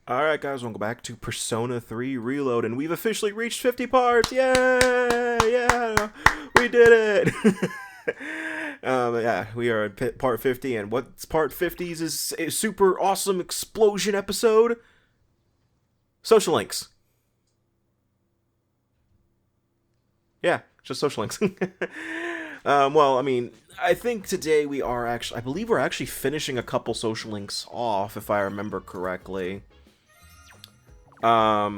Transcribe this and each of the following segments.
Alright guys, welcome back to Persona 3 Reload, and we've officially reached 50 parts! Yay! Yeah! We did it! Yeah, we are at part 50, and what's part 50's is a super awesome explosion episode? Social links. Yeah, just social links. Well, I mean, I think today we are actually, I believe we're actually finishing a couple social links off, if I remember correctly. But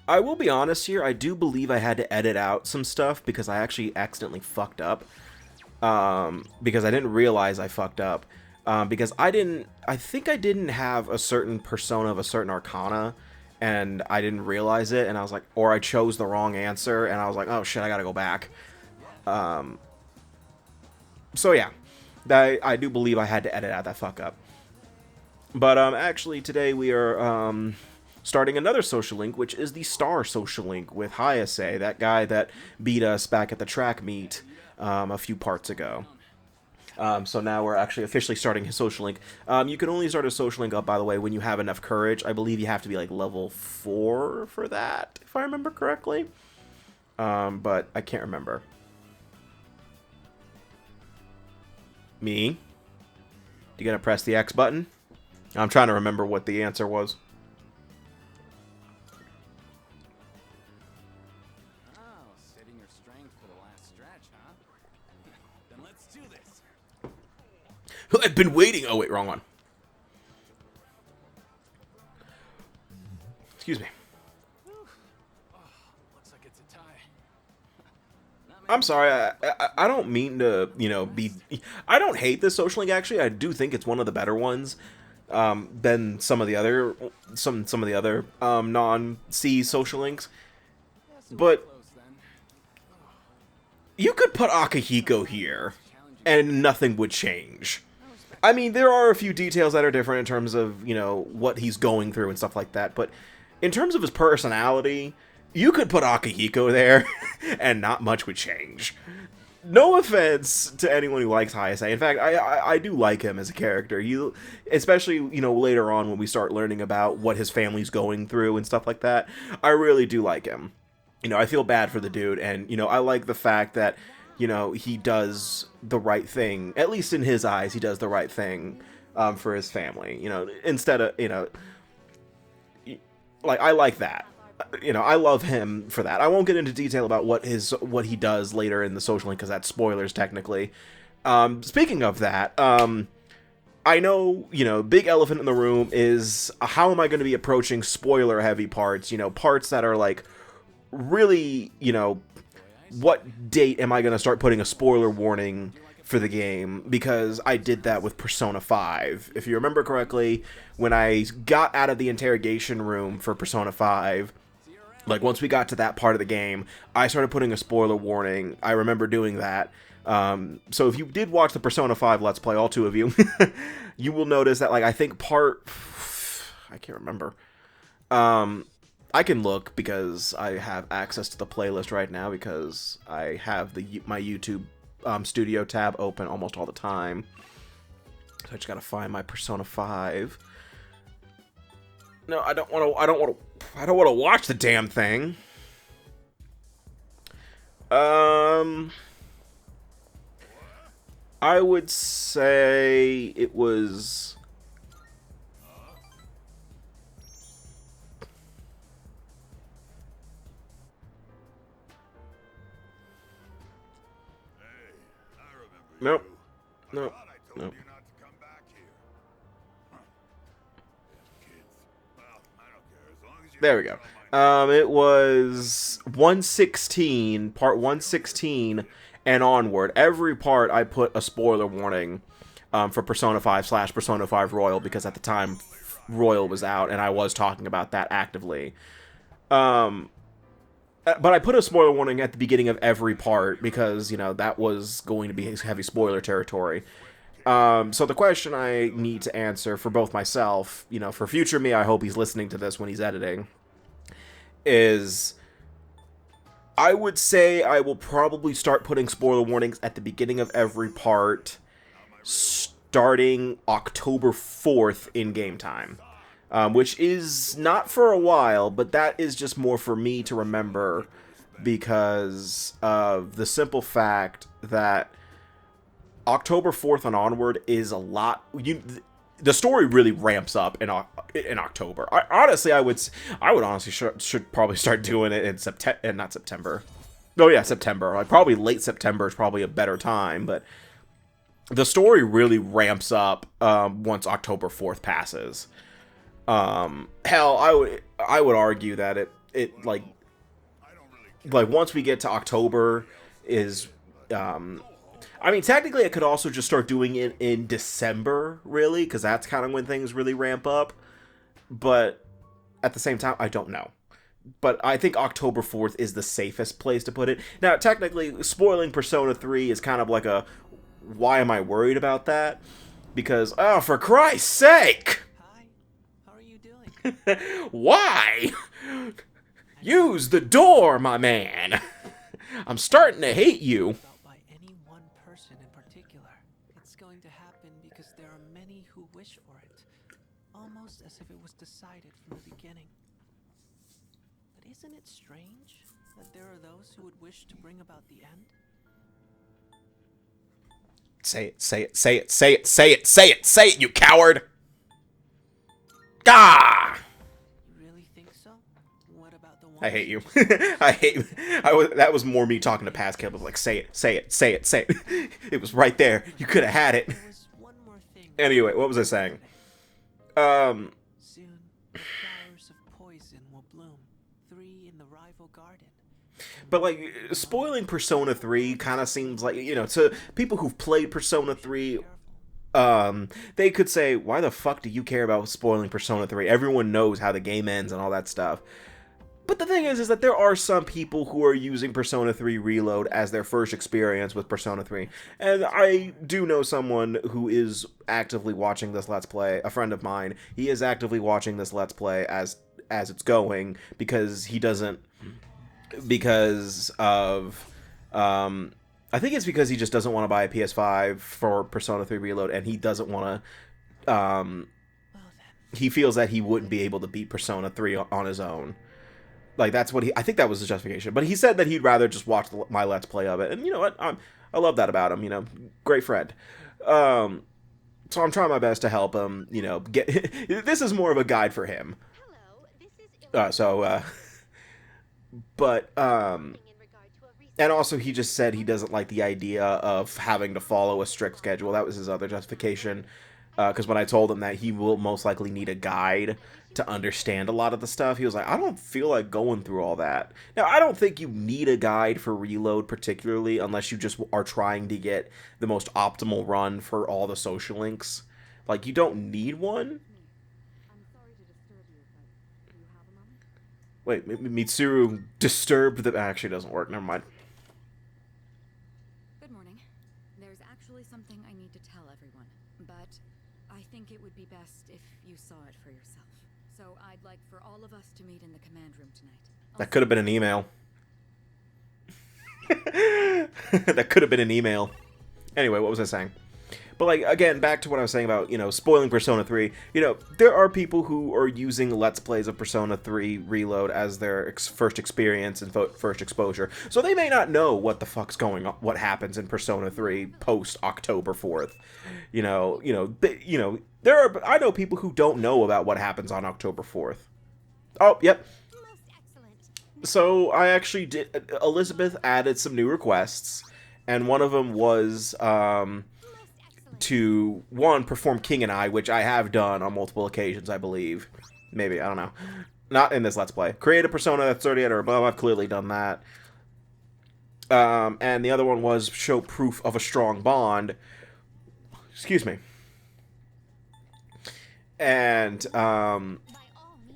I will be honest here, I do believe I had to edit out some stuff because I actually accidentally fucked up. Because I didn't realize I fucked up. Because I think I didn't have a certain persona of a certain arcana, and I didn't realize it, and I was like, or I chose the wrong answer, and I was like, oh shit, I gotta go back. So yeah, I do believe I had to edit out that fuck up. But actually today we are starting another social link, which is the Star social link with Hayase, that guy that beat us back at the track meet a few parts ago. So now we're actually officially starting his social link. You can only start a social link up, by the way, when you have enough courage. I believe you have to be like level 4 for that, if I remember correctly. But I can't remember. Me? You gonna press the X button? I'm trying to remember what the answer was. Oh, saving your strength for the last stretch, huh? Then let's do this. I've been waiting. Oh, wait, wrong one. Excuse me. Looks like it's a tie. I'm sorry. I don't mean to, be... I don't hate this social link, actually. I do think it's one of the better ones. Than some of the other non-C social links. But you could put Akihiko here and nothing would change. I mean, there are a few details that are different in terms of, what he's going through and stuff like that, but in terms of his personality, you could put Akihiko there and not much would change. No offense to anyone who likes Hayase. In fact, I do like him as a character. Especially, later on when we start learning about what his family's going through and stuff like that. I really do like him. I feel bad for the dude, and, I like the fact that, he does the right thing. At least in his eyes, he does the right thing for his family. Instead of, like, I like that. I love him for that. I won't get into detail about what he does later in the social link because that's spoilers technically. Speaking of that, I know, big elephant in the room is how am I going to be approaching spoiler heavy parts, parts that are like really, what date am I going to start putting a spoiler warning for the game, because I did that with Persona 5. If you remember correctly, when I got out of the interrogation room for Persona 5, like, once we got to that part of the game, I started putting a spoiler warning. I remember doing that. So if you did watch the Persona 5 Let's Play, all two of you, you will notice that, like, I think I can't remember. I can look because I have access to the playlist right now because I have my YouTube Studio tab open almost all the time. So I just gotta find my Persona 5. No, I don't want to watch the damn thing. I would say it was... Nope. Nope. Nope. There we go. It was 116, part 116 and onward. Every part I put a spoiler warning for Persona 5 / Persona 5 Royal, because at the time Royal was out and I was talking about that actively. But I put a spoiler warning at the beginning of every part because, that was going to be heavy spoiler territory. So the question I need to answer for both myself, for future me, I hope he's listening to this when he's editing, is I would say I will probably start putting spoiler warnings at the beginning of every part, starting October 4th in game time. Which is not for a while, but that is just more for me to remember because of the simple fact that October 4th and onward is a lot. The story really ramps up in October. I would honestly should probably start doing it in September, not September. Oh yeah, September. Like probably late September is probably a better time, but the story really ramps up once October 4th passes. Hell, I would argue that it like once we get to October is I mean, technically, I could also just start doing it in December, really, because that's kind of when things really ramp up. But at the same time, I don't know. But I think October 4th is the safest place to put it. Now, technically, spoiling Persona 3 is kind of like a, why am I worried about that? Because, oh, for Christ's sake! Hi, how are you doing? Why? Use the door, my man! I'm starting to hate you. Going to happen because there are many who wish for it, almost as if it was decided from the beginning. But isn't it strange that there are those who would wish to bring about the end? Say it, say it, say it, say it, say it, say it, say it, you coward! Gah! You really think so? What about the one? I hate you. That was more me talking to Pascal, but like, say it, say it, say it, say it. It was right there. You could have had it. There was one more thing. Anyway, what was I saying? Soon, flowers of poison will bloom, 3 in the rival garden. But like, spoiling Persona 3 kind of seems like, you know, to people who've played Persona 3, they could say, why the fuck do you care about spoiling Persona 3? Everyone knows how the game ends and all that stuff. But the thing is that there are some people who are using Persona 3 Reload as their first experience with Persona 3. And I do know someone who is actively watching this Let's Play, a friend of mine. He is actively watching this Let's Play as it's going because he doesn't, because of, I think it's because he just doesn't want to buy a PS5 for Persona 3 Reload, and he doesn't want to, he feels that he wouldn't be able to beat Persona 3 on his own. Like, that's what I think that was his justification. But he said that he'd rather just watch my Let's Play of it. And you know what? I love that about him, you know. Great friend. So I'm trying my best to help him, you know, get... This is more of a guide for him. But, and also he just said he doesn't like the idea of having to follow a strict schedule. That was his other justification. Because when I told him that he will most likely need a guide to understand a lot of the stuff, he was like, I don't feel like going through all that. Now, I don't think you need a guide for Reload particularly, unless you just are trying to get the most optimal run for all the social links. Like, you don't need one. Wait, Mitsuru disturbed the... Actually, doesn't work. Never mind. Good morning. There's actually something I need to tell everyone, but I think it would be best if you saw it for yourself. So I'd like for all of us to meet in the command room tonight. That could have been an email. That could have been an email. Anyway, what was I saying? But, like, again, back to what I was saying about, you know, spoiling Persona 3. You know, there are people who are using Let's Plays of Persona 3 Reload as their first experience and first exposure. So they may not know what the fuck's going on, what happens in Persona 3 post October 4th. I know people who don't know about what happens on October 4th. Oh, yep. So I actually did... Elizabeth added some new requests, and one of them was... to, one, perform King and I, which I have done on multiple occasions, I believe. Maybe, I don't know. Not in this Let's Play. Create a persona that's 38 or above, I've clearly done that. And the other one was show proof of a strong bond. Excuse me. And,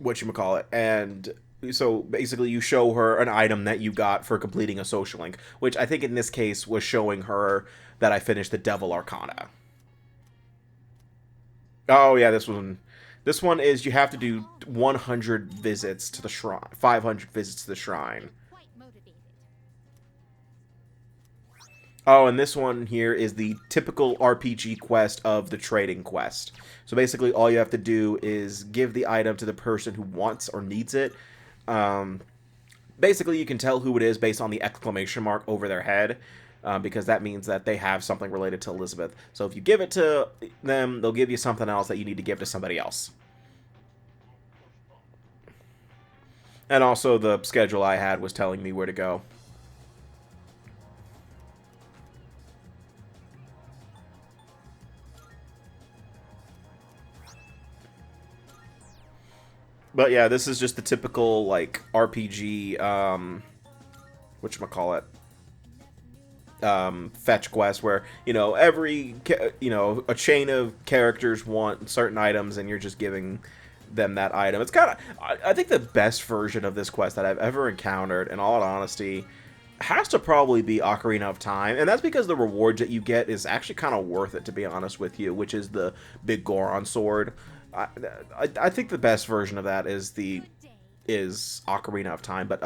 whatchamacallit, and... So, basically, you show her an item that you got for completing a social link, which I think in this case was showing her that I finished the Devil Arcana. Oh, yeah, this one is you have to do 100 visits to the shrine, 500 visits to the shrine. Oh, and this one here is the typical RPG quest of the trading quest. So basically all you have to do is give the item to the person who wants or needs it. Basically you can tell who it is based on the exclamation mark over their head, because that means that they have something related to Elizabeth. So if you give it to them, they'll give you something else that you need to give to somebody else. And also the schedule I had was telling me where to go. But yeah, this is just the typical, like, RPG, whatchamacallit, fetch quest where, you know, a chain of characters want certain items and you're just giving them that item. It's kind of, I think the best version of this quest that I've ever encountered, in all honesty, has to probably be Ocarina of Time, and that's because the rewards that you get is actually kind of worth it, to be honest with you, which is the big Goron sword. I think the best version of that is Ocarina of Time, but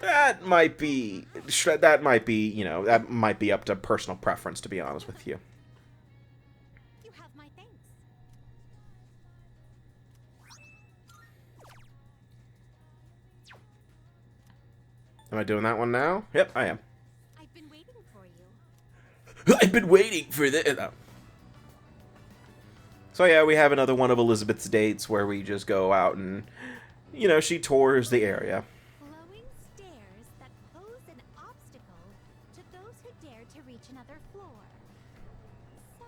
that might be you know, that might be up to personal preference, to be honest with you. You have my thanks. Am I doing that one now? Yep, I am. I've been waiting for you. I've been waiting for this. So yeah, we have another one of Elizabeth's dates where we just go out and, you know, she tours the area. Glowing stairs that pose an obstacle to those who dare to reach another floor. So,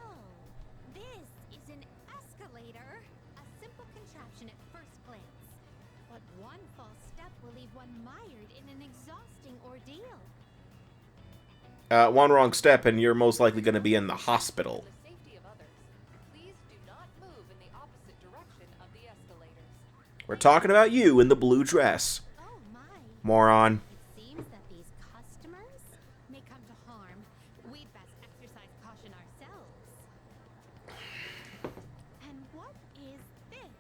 this is an escalator. A simple contraption at first glance. But one false step will leave one mired in an exhausting ordeal. One wrong step and you're most likely going to be in the hospital. The safety of others. Please do not move in the opposite direction of the escalators. We're talking about you in the blue dress. Oh my. Moron. It seems that these customers may come to harm. We'd best exercise caution ourselves. And what is this?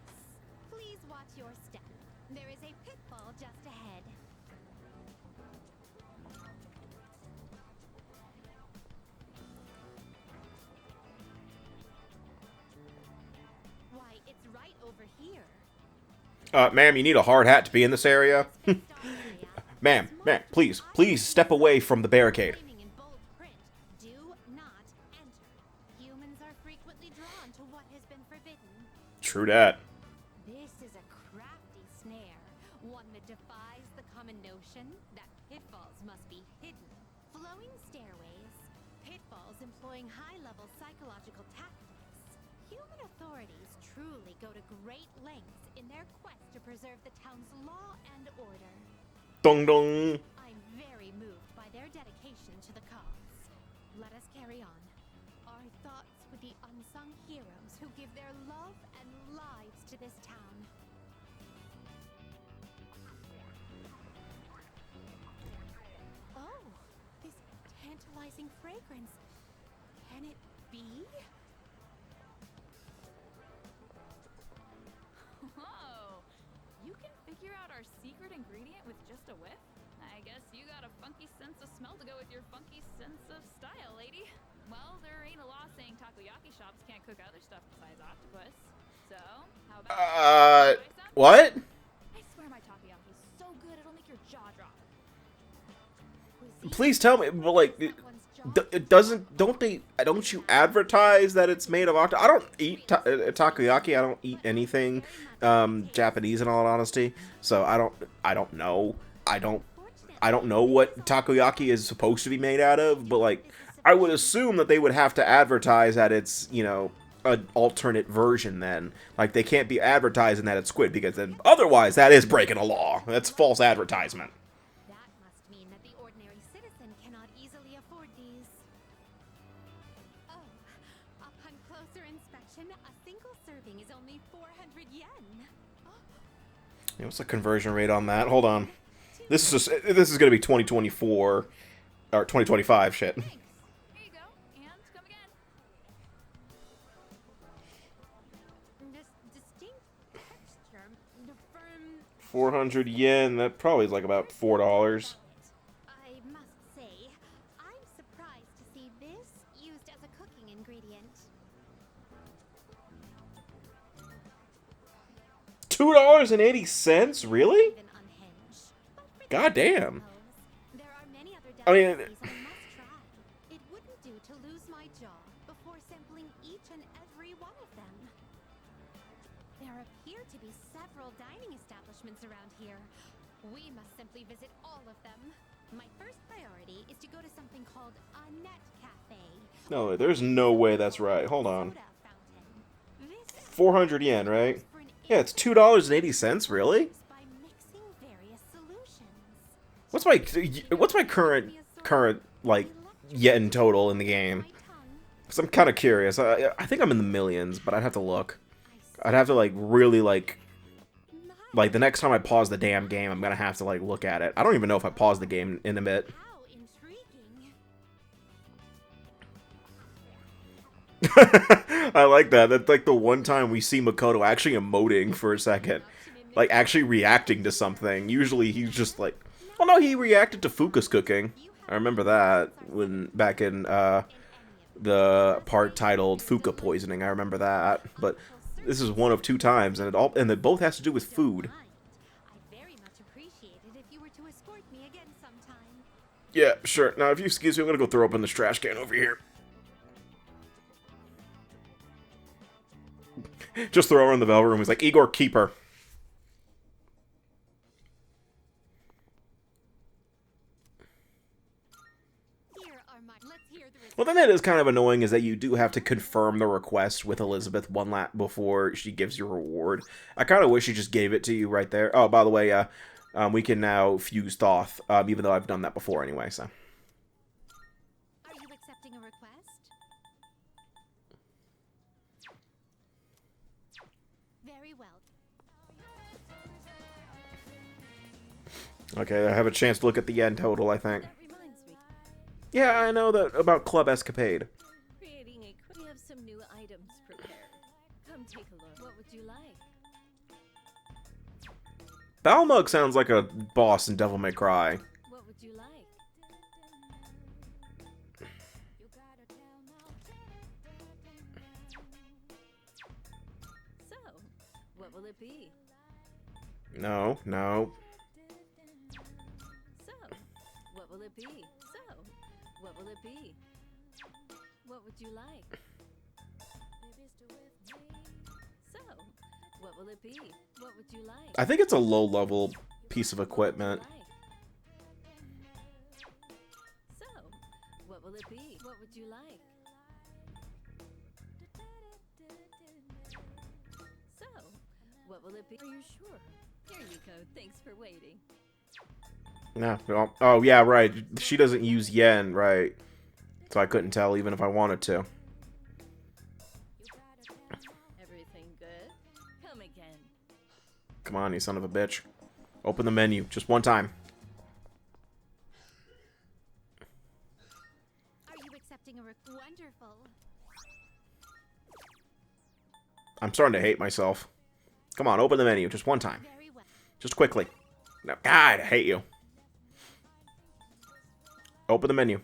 Please watch your step. There is a pitfall just ahead. Why, it's right over here. Ma'am, you need a hard hat to be in this area. Ma'am, please step away from the barricade. Flaming in bold print, do not enter. Humans are frequently drawn to what has been forbidden. True that. This is a crafty snare, one that defies the common notion that pitfalls must be hidden. Flowing stairways, pitfalls employing high-level psychological tactics. Human authorities truly go to great lengths in their quest to preserve the town's law and order. Dong dong. I'm very moved by their dedication to the cause. Let us carry on. Our thoughts with the unsung heroes who give their love and lives to this town. Oh, this tantalizing fragrance. Can it be? Whoa! You can figure out our secret ingredient with just a whiff? I guess you got a funky sense of smell to go with your funky sense of style, lady. Well, there ain't a law saying takoyaki shops can't cook other stuff besides octopus. So, how about try some? What? I swear my takoyaki is so good it'll make your jaw drop. Please tell me, but like, don't you advertise that it's made of octopus? I don't eat takoyaki. I don't eat anything Japanese, in all honesty. So I don't know. I don't know what takoyaki is supposed to be made out of, but like, I would assume that they would have to advertise that it's, you know, an alternate version then. Like, they can't be advertising that it's squid, because then otherwise that is breaking a law. That's false advertisement. That must mean that the ordinary citizen cannot easily afford these. Oh, upon closer inspection, a single serving is only 400 yen. Yeah, what's the conversion rate on that? Hold on. This is gonna be 2024 or 2025 shit. Thanks. Here you go, and come again. This distinct texture, the firm. 400 yen. That probably is like about $4. I must say, I'm ingredient. $2.80? Really? Even unhinged. But for God the damn. suppose, there are many other I mean, delicacies I must try. It wouldn't do to lose my jaw before sampling each and every one of them. There appear to be several dining establishments around here. We must simply visit all of them. My first priority is to go to something called a net cafe. no, there's no way that's right. Hold on. Soda fountain. This 400 yen, right? for an Yeah, it's $2.80. Really? by mixing various solutions. What's my current like yen total in the game? My tongue. Cause I'm kind of curious. I think I'm in the millions, but I'd have to look. I'd have to like really like the next time I pause the damn game, I'm gonna have to like look at it. I don't even know if I pause the game in a bit. How intriguing. I like that. That's like the one time we see Makoto actually emoting for a second. Like actually reacting to something. Usually he's just like, well, no, he reacted to Fuka's cooking. I remember that when back in the part titled Fuka poisoning. I remember that. But this is one of two times, and it both has to do with food. I'd very much appreciate it if you were to escort me again sometime. Yeah, sure. Now, if you excuse me, I'm gonna go throw open this trash can over here. Just throw her in the velvet room. He's like, Igor, keep her. Let's hear the Well, then that is kind of annoying, is that you do have to confirm the request with Elizabeth one lap before she gives your reward. I kind of wish she just gave it to you right there. Oh, by the way, we can now fuse Thoth, even though I've done that before anyway, so. Are you accepting a request? Very well. Okay, I have a chance to look at the end total, I think. That reminds me, Yeah, I know that about Club Escapade. creating a we have some new items prepared. Come take a look. What would you like? Balmug sounds like a boss in Devil May Cry. What would you like? So, what will it be? No, no. So, what will it be? So, what will it be? What would you like? So, what will it be? What would you like? I think it's a low-level piece of equipment. So, what will it be? What would you like? So, what will it be? Are you sure? Here you go. Thanks for waiting. No, no. Oh, yeah, right. She doesn't use yen, right. So I couldn't tell even if I wanted to. Everything good? Come again. Come on, you son of a bitch. Open the menu. Just one time. Are you accepting a wonderful? I'm starting to hate myself. Come on, open the menu. Just one time. Very well. Just quickly. No, God, I hate you. Open the menu.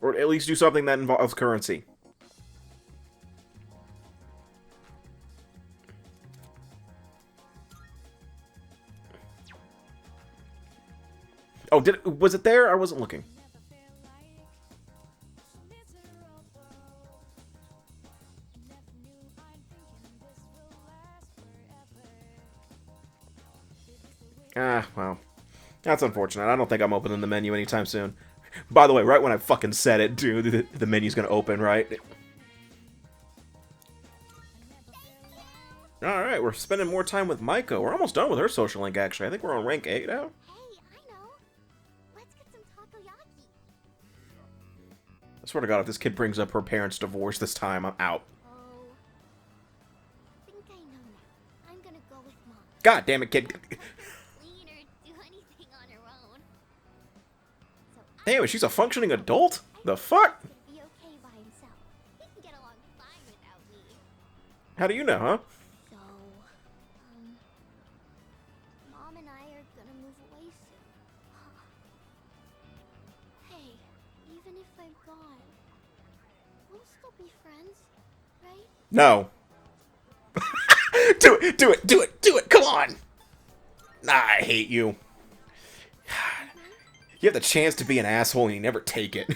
Or at least do something that involves currency. Oh, was it there? I wasn't looking. Ah, well. That's unfortunate. I don't think I'm opening the menu anytime soon. By the way, right when I fucking said it, dude, the menu's gonna open, right? Alright, we're spending more time with Maiko. We're almost done with her social link, actually. I think we're on rank 8 now. Hey, I know. Let's get some takoyaki. I swear to God, if this kid brings up her parents' divorce this time, I'm out. Oh. I think I know now. I'm gonna go with Mom. God damn it, kid. Clean or do anything on her own. So Damn it, she's a functioning adult? The fuck? gonna be okay by himself. He can get along fine without me. How do you know, huh? So, Mom and I are gonna move away soon. Hey, even if I'm gone, we'll still be friends. No. Do it, do it, do it, do it, come on! Nah, I hate you. You have the chance to be an asshole and you never take it.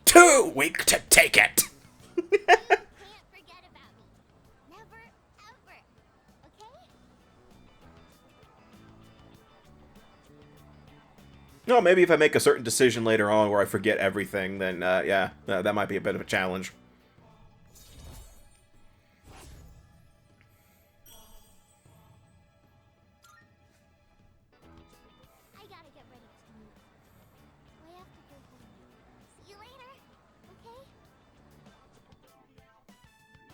Too weak to take it! Can't forget about me. Never, ever. Okay? No, maybe if I make a certain decision later on where I forget everything, then, yeah, that might be a bit of a challenge. I gotta get ready to move. I have to go home now. See you later.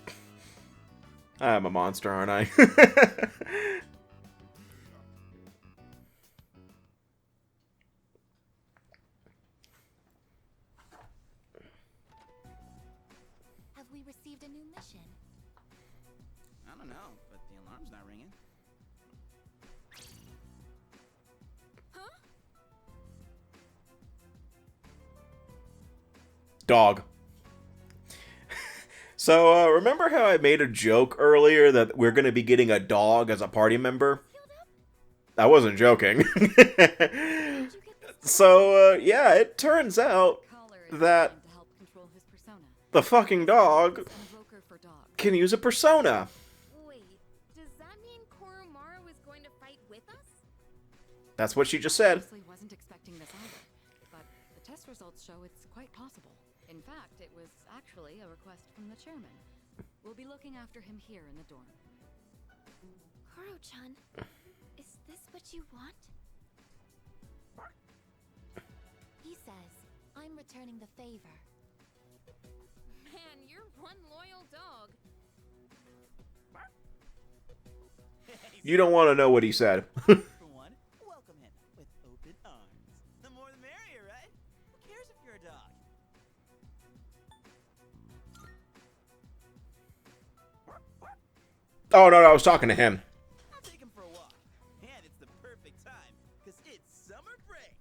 Okay? I'm a monster, aren't I? Have we received a new mission? I don't know, but the alarm's not ringing. Dog. So, remember how I made a joke earlier that we're gonna be getting a dog as a party member? I wasn't joking. So, yeah, it turns out Collar is that designed to help control his persona. the fucking dog An evoker for dogs. can use a persona. Wait, does that mean Koromaru is going to fight with us? That's what she just said. Honestly, wasn't expecting this either, but the test results show it's quite possible. In fact, it was actually a request from the chairman. We'll be looking after him here in the dorm. Koro-chan, is this what you want? He says, I'm returning the favor. Man, you're one loyal dog. You don't want to know what he said. For one, welcome him with open arms. The more the merrier, right? Who cares if you're a dog? Oh, no, I was talking to him. I'll take him for a walk. And it's the perfect time, because it's summer break.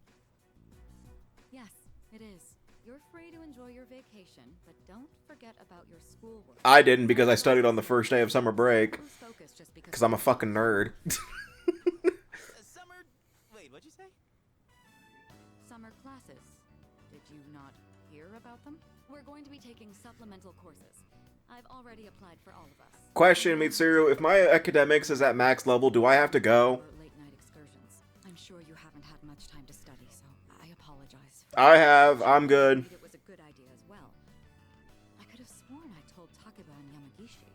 Yes, it is. You're free to enjoy your vacation, but don't forget about your schoolwork. I didn't because I studied on the first day of summer break. Lose focus just because Because I'm a fucking nerd. Summer... Wait, what'd you say? summer classes. Did you not hear about them? We're going to be taking supplemental courses. I've already applied for all of us. Question, Mitsuru, if my academics is at max level, do I have to go? Or late night excursions. I'm sure you haven't had much time to study, so I apologize. I have. I'm good. It was a good idea as well. I could have sworn I told Takeba and Yamagishi.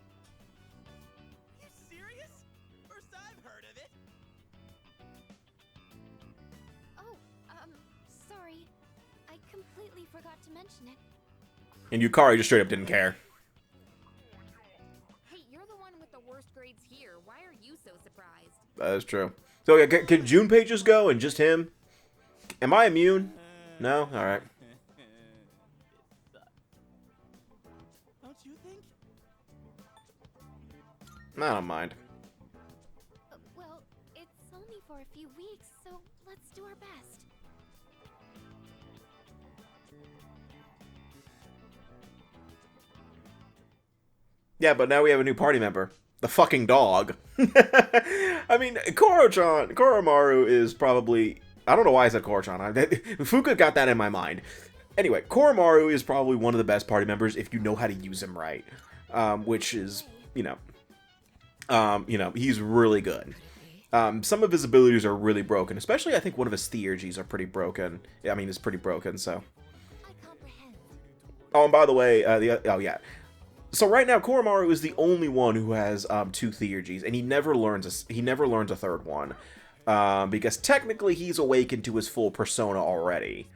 Are you serious? First I've heard of it. Oh, sorry. I completely forgot to mention it. And Yukari just straight up didn't care. Hey, you're the one with the worst grades here. Why are you so surprised? That is true. So, yeah, can Junpei just go and just him? Am I immune? No? Alright. Don't you think? I don't mind. Well, it's only for a few weeks, so let's do our best. Yeah, but now we have a new party member. The fucking dog. I mean, Koromaru is probably... I don't know why I said Koro-chan. Fuka got that in my mind. Anyway, Koromaru is probably one of the best party members if you know how to use him right. Which is, he's really good. Some of his abilities are really broken. Especially, I think one of his theurgies are pretty broken. I mean, it's pretty broken, so... I comprehend. Oh, and by the way, So right now, Koromaru is the only one who has 2 theurgies, and he never learns a third one, because technically he's awakened to his full persona already.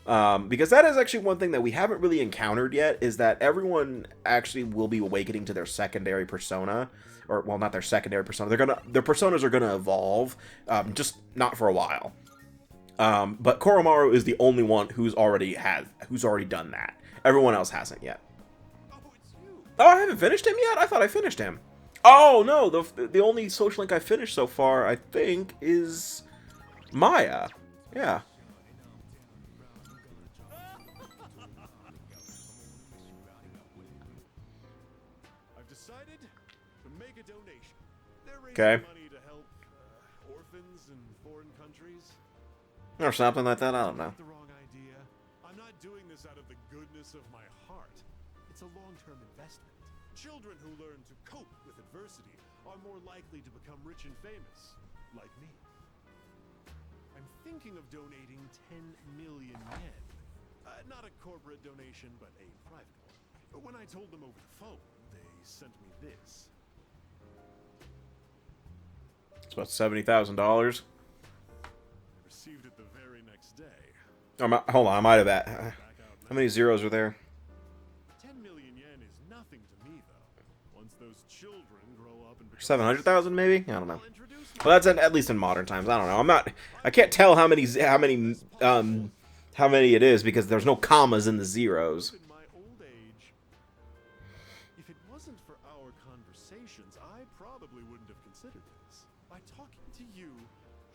Because that is actually one thing that we haven't really encountered yet, is that everyone actually will be awakening to their secondary persona, or well, not their secondary persona. Their personas are gonna evolve, just not for a while. But Koromaru is the only one who's already done that. Everyone else hasn't yet. Oh, I haven't finished him yet? I thought I finished him. Oh, no, the only social link I finished so far, I think, is Maya. Yeah. decided to make a donation. They're raising Okay. money to help orphans in foreign countries. Or something like that, I don't know. The wrong idea. I'm not doing this out of the goodness of my heart. It's a long-term investment. Children who learn to cope with adversity are more likely to become rich and famous, like me. I'm thinking of donating 10 million yen. Not a corporate donation, but a private one. But when I told them over the phone, they sent me this. It's about $70,000. Received it the very next day. Hold on, I might have that. Back out How many zeros are there? 10 million yen is nothing to me, though. Once those children grow up and become 700,000 maybe? I don't know. I'll introduce Well, that's at least in modern times. I don't know. I can't tell how many it is because there's no commas in the zeros. in my old age. If it wasn't for our conversations, I probably wouldn't have considered this. By talking to you,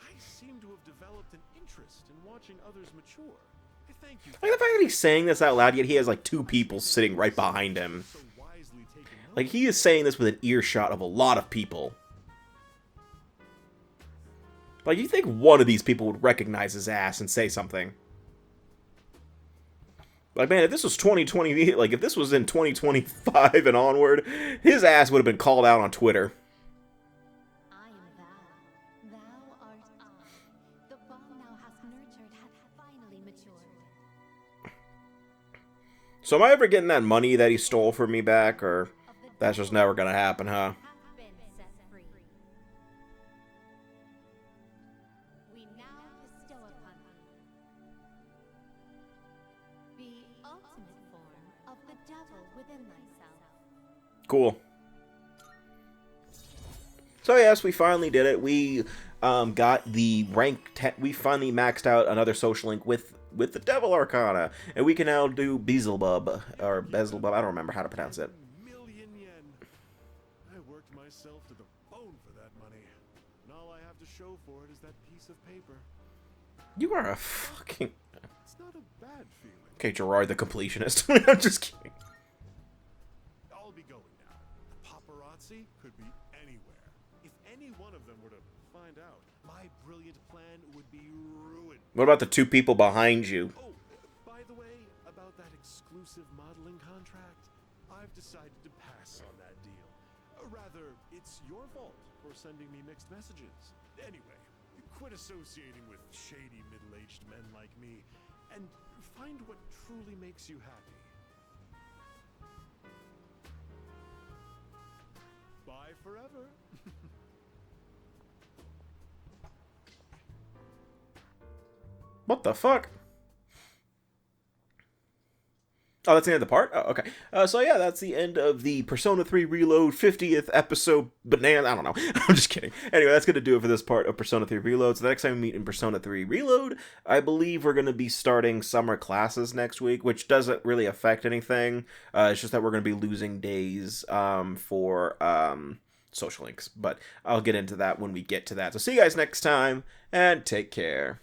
I seem to have developed an interest in watching others mature. I thank you. Like the fact that he's saying this out loud, yet he has like two people sitting right behind him. So wisely taking note. Like he is saying this with an earshot of a lot of people. Like you think one of these people would recognize his ass and say something? Like man, if this was 2020, like if this was in 2025 and onward, his ass would have been called out on Twitter. I am thou. Thou art I. The bond thou hast nurtured hath finally matured. So am I ever getting that money that he stole from me back, or that's just never gonna happen, huh? Hath been set free. We now bestow upon thee the ultimate form of the devil within thyself. Cool. So yes, we finally did it. We got the rank 10. We finally maxed out another social link with the Devil Arcana, and we can now do Beelzebub or Beelzebub. I don't remember how to pronounce it. Million yen. I worked myself to the bone for that money. And all I have to show for it is that piece of paper. You are a fucking It's not a bad feeling. okay, Gerard the completionist. I'm just kidding. I'll be going now. The paparazzi could be anywhere. If any one of them were to find out, my brilliant plan would be ruined. What about the two people behind you? Oh, by the way, about that exclusive modeling contract, I've decided to pass on that deal. Rather, it's your fault for sending me mixed messages. Anyway, quit associating with shady middle-aged men like me, and find what truly makes you happy. Bye forever. What the fuck? Oh, that's the end of the part? Oh, okay. So yeah, that's the end of the Persona 3 Reload 50th episode banana. I don't know. I'm just kidding. Anyway, that's going to do it for this part of Persona 3 Reload. So the next time we meet in Persona 3 Reload, I believe we're going to be starting summer classes next week, which doesn't really affect anything. It's just that we're going to be losing days for social links. But I'll get into that when we get to that. So see you guys next time, and take care.